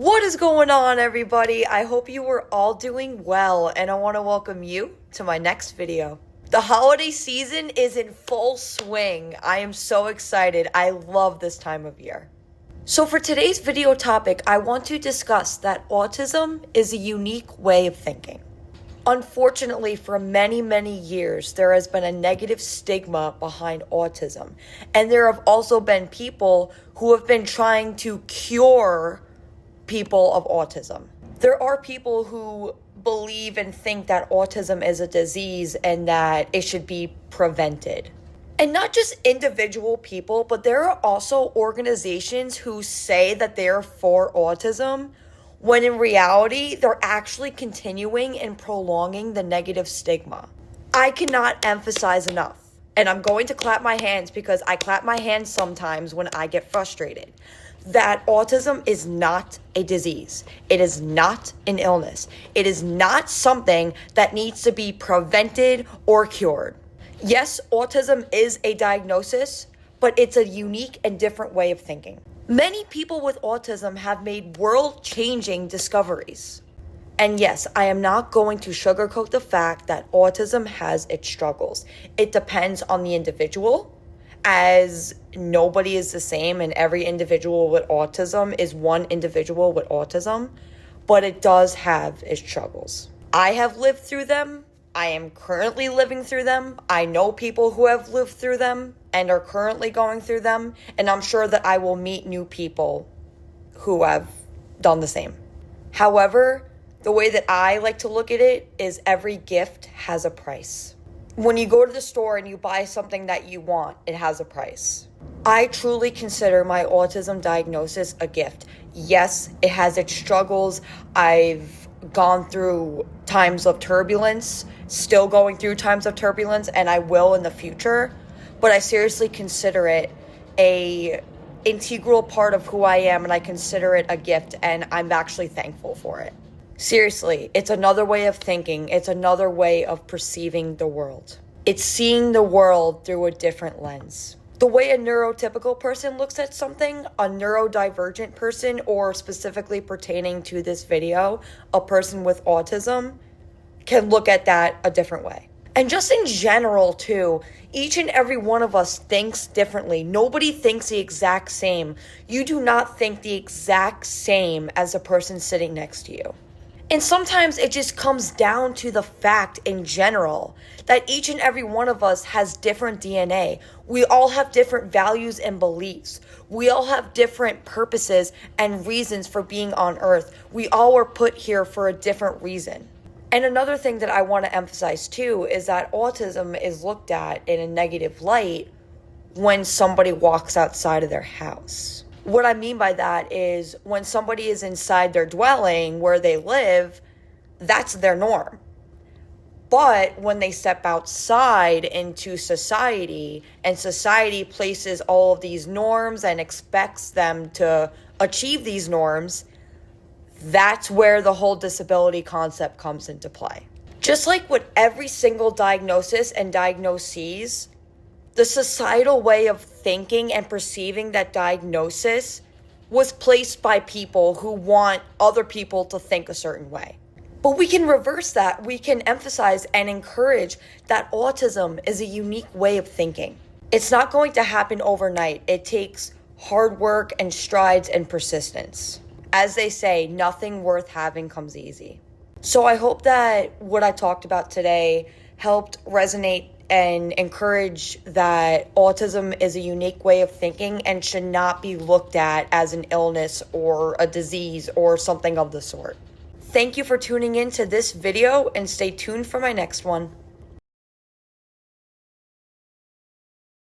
What is going on, everybody? I hope you are all doing well, and I want to welcome you to my next video. The holiday season is in full swing. I am so excited. I love this time of year. So for today's video topic, I want to discuss that autism is a unique way of thinking. Unfortunately, for many years, there has been a negative stigma behind autism, and there have also been people who have been trying to cure people of autism. There are people who believe and think that autism is a disease and that it should be prevented. And not just individual people, but there are also organizations who say that they're for autism, when in reality, they're actually continuing and prolonging the negative stigma. I cannot emphasize enough, and I'm going to clap my hands because I clap my hands sometimes when I get frustrated, that autism is not a disease. It is not an illness. It is not something that needs to be prevented or cured. Yes, autism is a diagnosis, but it's a unique and different way of thinking. Many people with autism have made world-changing discoveries. And yes, I am not going to sugarcoat the fact that autism has its struggles. It depends on the individual, as nobody is the same and every individual with autism is one individual with autism, but it does have its struggles. I have lived through them. I am currently living through them. I know people who have lived through them and are currently going through them, and I'm sure that I will meet new people who have done the same. However, the way that I like to look at it is every gift has a price. When you go to the store and you buy something that you want, it has a price. I truly consider my autism diagnosis a gift. Yes, it has its struggles. I've gone through times of turbulence, still going through times of turbulence, and I will in the future. But I seriously consider it an integral part of who I am, and I consider it a gift, and I'm actually thankful for it. Seriously, it's another way of thinking. It's another way of perceiving the world. It's seeing the world through a different lens. The way a neurotypical person looks at something, a neurodivergent person, or specifically pertaining to this video, a person with autism, can look at that a different way. And just in general, too, each and every one of us thinks differently. Nobody thinks the exact same. You do not think the exact same as the person sitting next to you. And sometimes it just comes down to the fact in general that each and every one of us has different DNA. We all have different values and beliefs. We all have different purposes and reasons for being on earth. We all were put here for a different reason. And another thing that I want to emphasize too is that autism is looked at in a negative light when somebody walks outside of their house. What I mean by that is when somebody is inside their dwelling where they live, that's their norm. But when they step outside into society, and society places all of these norms and expects them to achieve these norms, that's where the whole disability concept comes into play. Just like with every single diagnosis and diagnoses, the societal way of thinking and perceiving that diagnosis was placed by people who want other people to think a certain way. But we can reverse that. We can emphasize and encourage that autism is a unique way of thinking. It's not going to happen overnight. It takes hard work and strides and persistence. As they say, nothing worth having comes easy. So I hope that what I talked about today helped resonate and encourage that autism is a unique way of thinking and should not be looked at as an illness or a disease or something of the sort. Thank you for tuning in to this video and stay tuned for my next one.